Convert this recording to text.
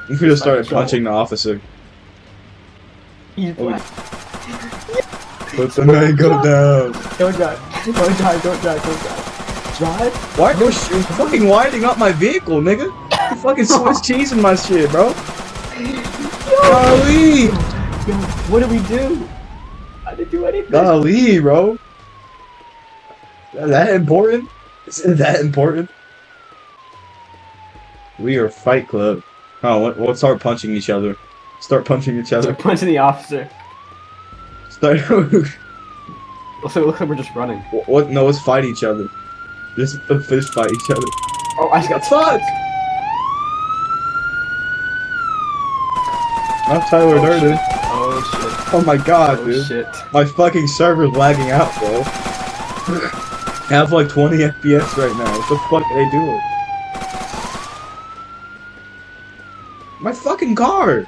You could have started punching the officer. He's black. Let the man go down. Don't drive. Don't drive. Don't drive. Don't drive. Drive? Why are you fucking winding up my vehicle, nigga? You fucking Swiss cheese in my shit, bro. Golly! Yo, what did we do? I didn't do anything. Golly, bro. That important? Is it that important? We are Fight Club. Oh, let's start punching each other. Start punching each other. Start punching the officer. Start. Looks like we're just running. What? No, let's fight each other. Just fist fight each other. Oh, I just got fucked. Not Tyler Durden. Oh shit. Oh my god, Oh dude. shit. My fucking server's lagging out, bro. I have like 20 FPS right now. What the fuck are they doing? My fucking car!